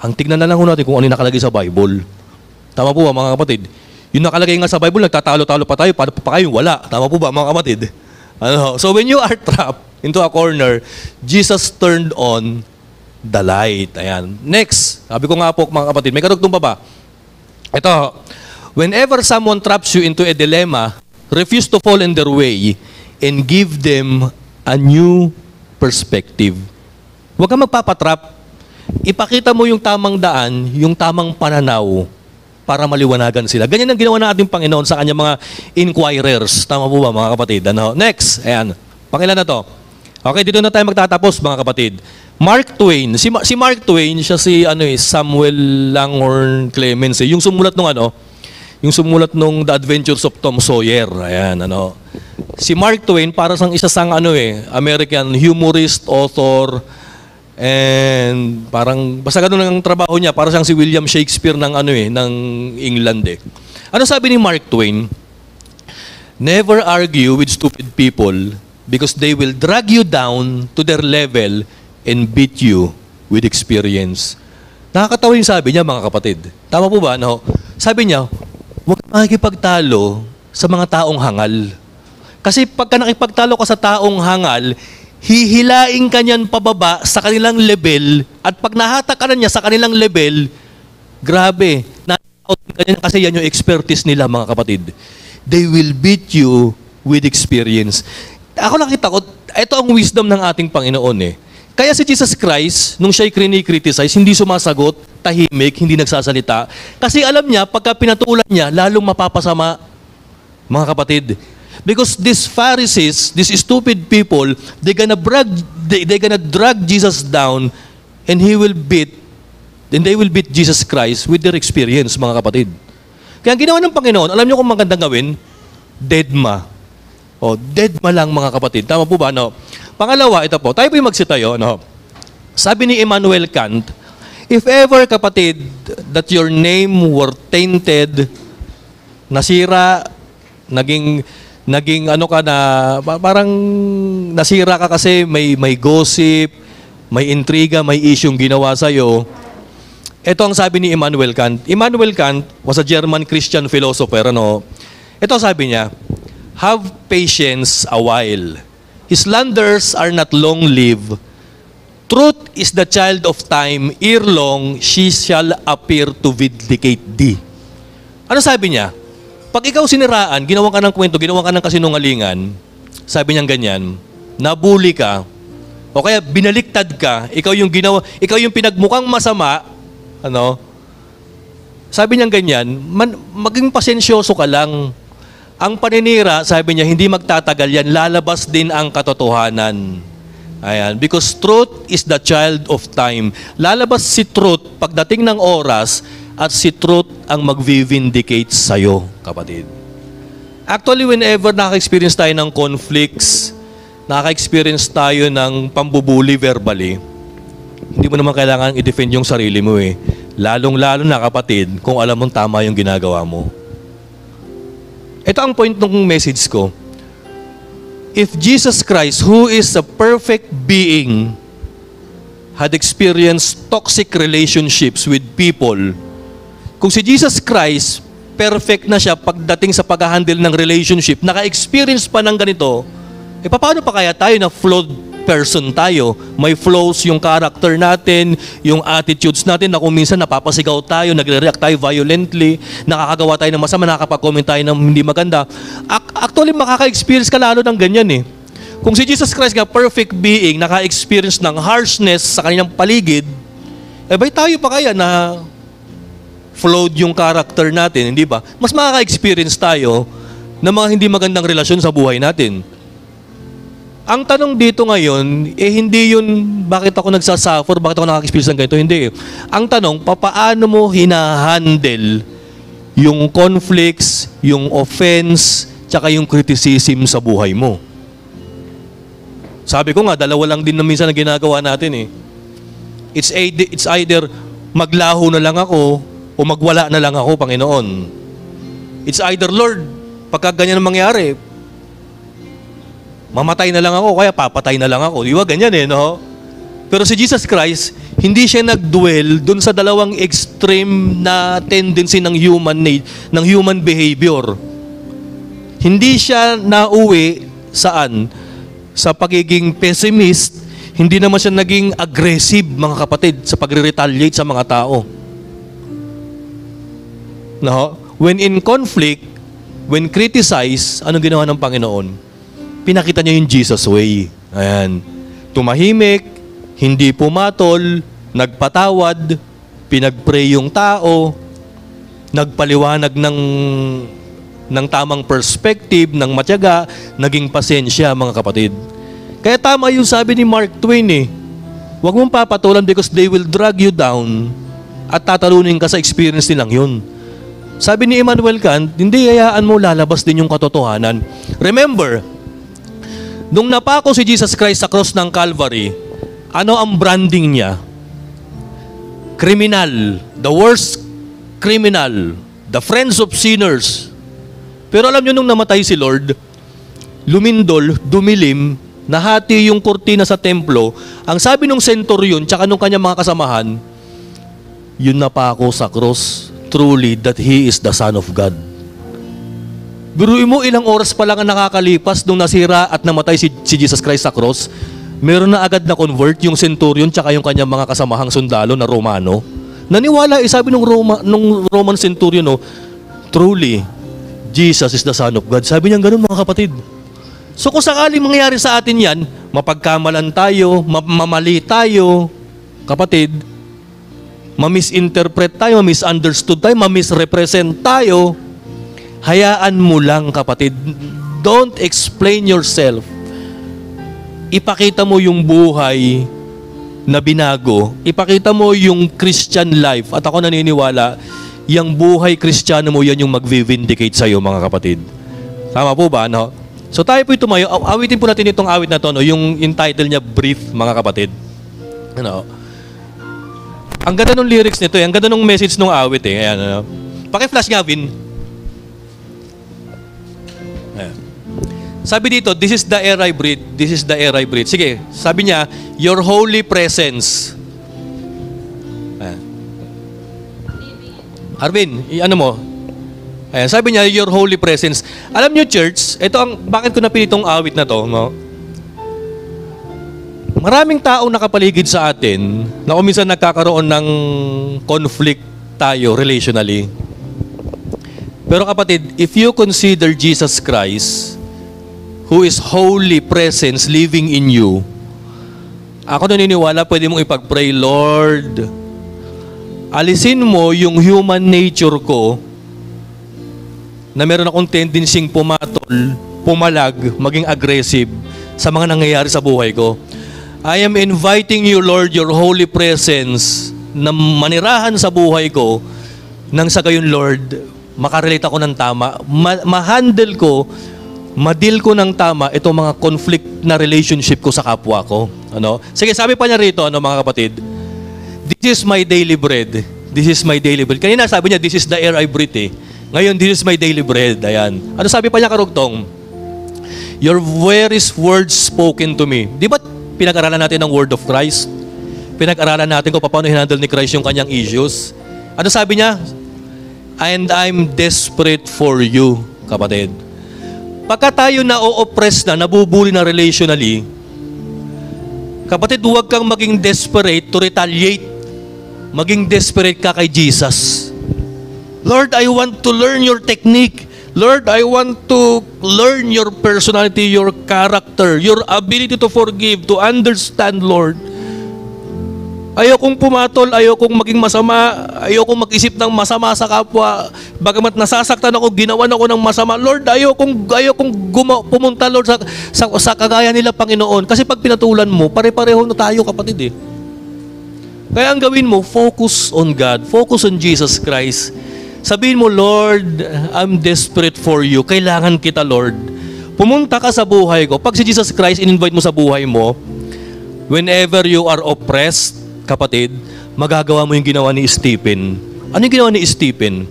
Ang tignan na lang natin kung ano yung nakalagay sa Bible. Tama po ba, mga kapatid? Yung nakalagay nga sa Bible, nagtatalo-talo pa tayo, paano pa kayo? Wala. Tama po ba, mga kapatid? So when you are trapped into a corner, Jesus turned on the light. Ayan. Next, sabi ko nga po, mga kapatid, may karugtong pa ba? Ito, whenever someone traps you into a dilemma, refuse to fall in their way and give them a new perspective. Huwag kang magpapatrap. Ipakita mo yung tamang daan, yung tamang pananaw para maliwanagan sila. Ganyan ang ginawa ng ating Panginoon sa kanyang mga inquirers. Tama po ba, mga kapatid? Next, ayan. Pangilan na to. Okay, dito na tayo magtatapos, mga kapatid. Mark Twain. Si Mark Twain, siya Samuel Langhorne Clemens. Yung sumulat nung The Adventures of Tom Sawyer. Ayan, Si Mark Twain, para sang isa sang American humorist, author, and parang, basta ganun ang trabaho niya, para siyang si William Shakespeare ng England. Ano sabi ni Mark Twain? Never argue with stupid people because they will drag you down to their level and beat you with experience. Nakakatawa yung sabi niya, mga kapatid. Tama po ba? Sabi niya, huwag makikipagtalo sa mga taong hangal. Kasi pagka nakipagtalo ka sa taong hangal, hihilain ka niyan pababa sa kanilang level at pag nahatak ka na niya sa kanilang level, grabe, na-out ka niyan kasi yan yung expertise nila, mga kapatid. They will beat you with experience. Ako nakita ko, ito ang wisdom ng ating Panginoon. Kaya si Jesus Christ, nung siya'y criticize, hindi sumasagot, tahimik, hindi nagsasalita. Kasi alam niya, pagka pinatulan niya, lalong mapapasama, mga kapatid. Because these Pharisees, these stupid people, they're gonna drag Jesus down and they will beat Jesus Christ with their experience, mga kapatid. Kaya ang ginawa ng Panginoon, alam niyo kung magandang gawin? Deadma. O, deadma lang, mga kapatid. Tama po ba? No? Pangalawa, ito po, tayo po yung magsitayo. No? Sabi ni Immanuel Kant, if ever, kapatid, that your name were tainted, nasira, naging ano ka na, parang nasira ka kasi may gossip, may intriga, may isyong ginawa sa'yo. Ito ang sabi ni Immanuel Kant. Immanuel Kant was a German Christian philosopher. Ano? Ito sabi niya, have patience a while. Slanders are not long-lived. Truth is the child of time. Ere long, she shall appear to vindicate thee. Ano sabi niya? Pag ikaw siniraan, ginawa ka ng kwento, ginawa ka ng kasinungalingan, sabi niya ganyan, nabuli ka, o kaya binaliktad ka, ikaw yung pinagmukhang masama, ano? Sabi niya ganyan, maging pasensyoso ka lang. Ang paninira, sabi niya, hindi magtatagal yan, lalabas din ang katotohanan. Ayan, because truth is the child of time. Lalabas si truth pagdating ng oras at si truth ang mag-vindicate sa'yo, kapatid. Actually, whenever nakaka-experience tayo ng conflicts, nakaka-experience tayo ng pambubuli verbally, hindi mo naman kailangan i-defend yung sarili mo eh. Lalong-lalo na, kapatid, kung alam mong tama yung ginagawa mo. Ito ang point ng message ko. If Jesus Christ, who is a perfect being, had experienced toxic relationships with people, kung si Jesus Christ, perfect na siya pagdating sa pag-handle ng relationship, naka-experience pa ng ganito, paano pa kaya tayo na flawed person tayo? May flaws yung character natin, yung attitudes natin, na kung minsan napapasigaw tayo, nagre-react tayo violently, nakakagawa tayo ng masama, nakakapag-comment tayo ng hindi maganda. Actually, makaka-experience ka lalo ng ganyan eh. Kung si Jesus Christ nga, perfect being, naka-experience ng harshness sa kanyang paligid, bay tayo pa kaya na flawed yung character natin, hindi ba? Mas makaka-experience tayo ng mga hindi magandang relasyon sa buhay natin. Ang tanong dito ngayon, hindi yun bakit ako nagsasuffer, bakit ako nakaka-experience ng ganito, hindi. Ang tanong, paano mo hinahandle yung conflicts, yung offense, tsaka yung criticism sa buhay mo? Sabi ko nga, dalawa lang din na minsan na ginagawa natin eh. It's either maglaho na lang ako o magwala na lang ako, Panginoon. It's either, Lord, pagka ganyan mangyari, mamatay na lang ako, kaya papatay na lang ako. Di ba? Ganyan eh, no? Pero si Jesus Christ, hindi siya nag-dwell dun sa dalawang extreme na tendency ng human behavior. Hindi siya nauwi saan? Sa pagiging pessimist, hindi naman siya naging aggressive, mga kapatid, sa pagre-retaliate sa mga tao. No? When in conflict, when criticized, anong ginawa ng Panginoon? Pinakita niya yung Jesus way. Ayan. Tumahimik, hindi pumatol, nagpatawad, pinagpray yung tao, nagpaliwanag ng tamang perspective, ng matyaga, naging pasensya, mga kapatid. Kaya tama yung sabi ni Mark Twain eh. Huwag mong papatulan because they will drag you down at tatalunin ka sa experience nilang yun. Sabi ni Immanuel Kant, hindi hayaan mo lalabas din yung katotohanan. Remember, nung napako si Jesus Christ sa cross ng Calvary, ano ang branding niya? Criminal, the worst criminal, the friends of sinners. Pero alam nyo, nung namatay si Lord, lumindol, dumilim, nahati yung kurtina sa templo. Ang sabi nung centurion, tsaka nung kanyang mga kasamahan, yun napako sa cross, truly that He is the Son of God. Biruin mo, ilang oras pa lang ang nakakalipas nung nasira at namatay si Jesus Christ sa cross, meron na agad na convert yung centurion tsaka yung kanyang mga kasamahang sundalo na Romano. Naniwala, sabi nung Roman centurion, no, truly, Jesus is the Son of God. Sabi niya ganun, mga kapatid. So kung sakaling mangyari sa atin yan, mapagkamalan tayo, mamali tayo, kapatid, ma-misinterpret tayo, ma-misunderstood tayo, ma-misrepresent tayo, hayaan mo lang, kapatid. Don't explain yourself. Ipakita mo yung buhay na binago. Ipakita mo yung Christian life. At ako naniniwala, yung buhay Kristiyano mo, yan yung mag-vindicate sa'yo, mga kapatid. Tama po ba, no? So tayo po tumayo. Awitin po natin itong awit na to, no? Yung title niya, Brief, mga kapatid. Ano? Ang ganda ng lyrics nito, ang ganda ng message ng awit, eh. Ayan, ano? Paki-flash nga, Vin. Ayan. Sabi dito, this is the air I breathe. This is the air I breathe. Sige, sabi niya, your holy presence. Ayan. Arvin, ano mo? Ayan, sabi niya, your holy presence. Alam niyo, church, bakit ko napili itong awit na to, no? Maraming taong nakapaligid sa atin na kung minsan nagkakaroon ng conflict tayo relationally. Pero kapatid, if you consider Jesus Christ, who is holy presence living in you, ako naniniwala, pwede mong ipag-pray, Lord, alisin mo yung human nature ko na meron akong tendency pumatol, pumalag, maging aggressive sa mga nangyayari sa buhay ko. I am inviting you, Lord, your holy presence na manirahan sa buhay ko nang sa gayon, Lord, makarelate ako ng tama, ma-handle ko, ma-deal ko ng tama itong mga conflict na relationship ko sa kapwa ko. Ano? Sige, sabi pa niya rito, mga kapatid, this is my daily bread. This is my daily bread. Kanina sabi niya, this is the air I breathe, eh. Ngayon, this is my daily bread. Ayan. Ano sabi pa niya, karugtong? Your very words spoken to me. Di ba pinag-aralan natin ang word of Christ? Pinag-aralan natin kung paano hinandle ni Christ yung kanyang issues. Ano sabi niya? And I'm desperate for you, kapatid. Pagka tayo na-o-oppress na, nabubuli na relationally, kapatid, huwag kang maging desperate to retaliate. Maging desperate ka kay Jesus. Lord, I want to learn your technique. Lord, I want to learn your personality, your character, your ability to forgive, to understand, Lord. Ayokong pumatol, ayokong maging masama, ayokong mag-isip ng masama sa kapwa. Bagamat nasasaktan ako, ginawan ako ng masama. Lord, ayokong pumunta, Lord, sa kagaya nila, Panginoon. Kasi pag pinatulan mo, pare-pareho na tayo, kapatid, eh. Kaya ang gawin mo, focus on God, focus on Jesus Christ. Sabihin mo, Lord, I'm desperate for you. Kailangan kita, Lord. Pumunta ka sa buhay ko. Pag si Jesus Christ in-invite mo sa buhay mo, whenever you are oppressed, kapatid, magagawa mo yung ginawa ni Stephen. Ano yung ginawa ni Stephen?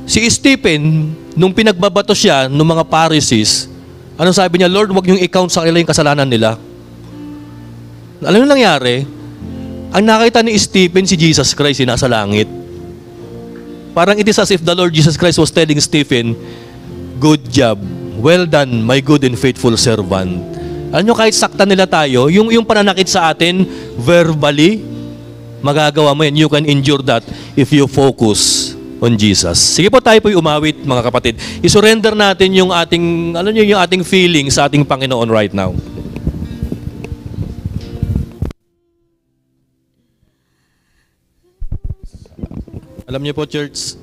Si Stephen, nung pinagbabato siya ng mga Pharisees, ano sabi niya, Lord, wag niyong i-count sa kanila yung kasalanan nila. Alam mo nangyari? Ang nakita ni Stephen, si Jesus Christ, nasa langit. Parang it is as if the Lord Jesus Christ was telling Stephen, good job, well done, my good and faithful servant. Alam nyo, kahit saktan nila tayo, yung pananakit sa atin, verbally, magagawa mo yan. You can endure that if you focus on Jesus. Sige po, tayo po'y umawit, mga kapatid. I-surrender natin yung ating, yung ating feeling sa ating Panginoon right now. Alam niyo po, church,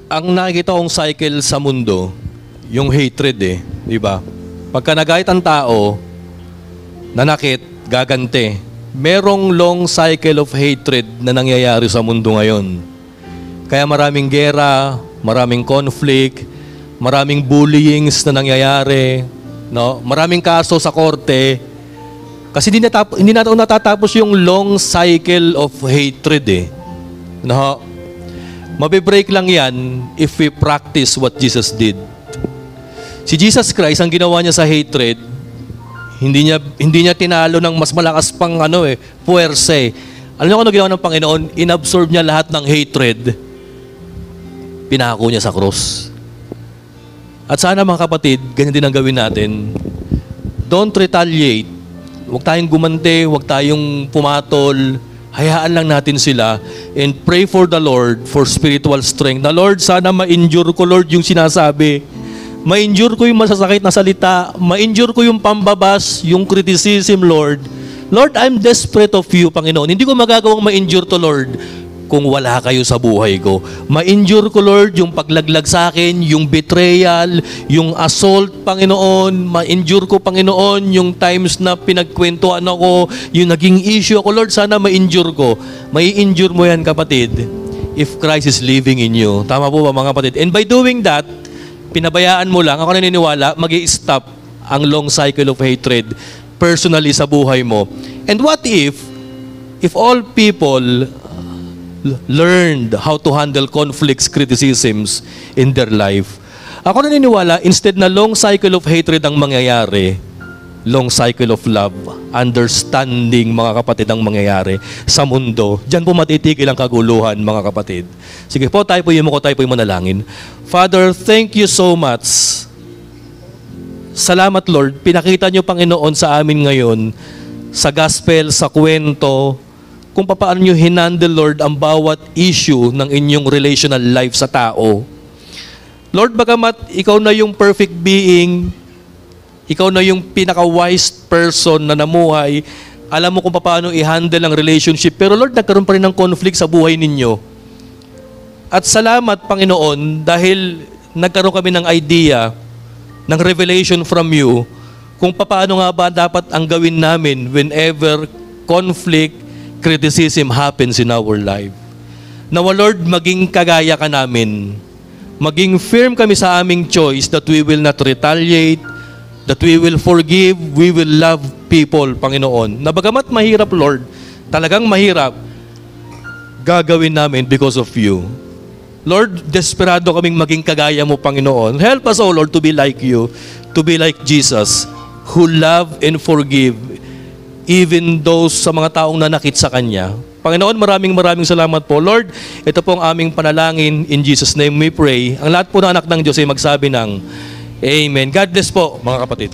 ang nakikita kong cycle sa mundo, yung hatred, eh, di ba? Pagka nagahit ang tao, nanakit, gagante. Merong long cycle of hatred na nangyayari sa mundo ngayon. Kaya maraming gera, maraming conflict, maraming bullyings na nangyayari, no? Maraming kaso sa korte. Kasi hindi natatapos yung long cycle of hatred, eh. No? Mabibreak lang yan if we practice what Jesus did. Si Jesus Christ, ang ginawa niya sa hatred, hindi niya tinalo ng mas malakas pang puwersa, eh. Alam niyo kung ano ginawa ng Panginoon? Inabsorb niya lahat ng hatred. Pinako niya sa cross. At sana, mga kapatid, ganyan din ang gawin natin. Don't retaliate. Huwag tayong gumante, huwag tayong pumatol. Hayaan lang natin sila and pray for the Lord for spiritual strength. Na Lord, sana ma-endure ko, Lord, yung sinasabi. Ma-endure ko yung masasakit na salita. Ma-endure ko yung pambabas, yung criticism, Lord. Lord, I'm desperate of you, Panginoon. Hindi ko magagawang ma-endure to, Lord, kung wala kayo sa buhay ko. Ma-endure ko, Lord, yung paglaglag sa akin, yung betrayal, yung assault, Panginoon. Ma-endure ko, Panginoon, yung times na pinagkwentuhan ako, yung naging issue ako, Lord, sana ma-endure ko. Mai-endure mo yan, kapatid, if Christ is living in you. Tama po ba, mga kapatid? And by doing that, pinabayaan mo lang, ako naniniwala, mag-i-stop ang long cycle of hatred personally sa buhay mo. And what if all people learned how to handle conflicts, criticisms in their life? Ako naniniwala, instead na long cycle of hatred ang mangyayari, long cycle of love, understanding, mga kapatid, ang mangyayari sa mundo. Diyan po matitigil ang kaguluhan, mga kapatid. Sige po, tayo po yung manalangin. Father, thank you so much. Salamat, Lord. Pinakita niyo, Panginoon, sa amin ngayon, sa gospel, sa kwento, kung paano nyo hinandle, Lord, ang bawat issue ng inyong relational life sa tao. Lord, bagamat ikaw na yung perfect being, ikaw na yung pinaka-wise person na namuhay, alam mo kung paano i-handle ang relationship, pero Lord, nagkaroon pa rin ng conflict sa buhay ninyo. At salamat, Panginoon, dahil nagkaroon kami ng idea, ng revelation from you, kung paano nga ba dapat ang gawin namin whenever conflict, criticism happens in our life. Now, Lord, maging kagaya ka namin. Maging firm kami sa aming choice that we will not retaliate, that we will forgive, we will love people, Panginoon. Na bagamat mahirap, Lord, talagang mahirap, gagawin namin because of you. Lord, desperado kaming maging kagaya mo, Panginoon. Help us, O Lord, to be like you, to be like Jesus, who love and forgive even those sa mga taong nanakit sa Kanya. Panginoon, maraming salamat po. Lord, ito po ang aming panalangin. In Jesus' name we pray. Ang lahat po ng anak ng Diyos ay magsabi ng Amen. God bless po, mga kapatid.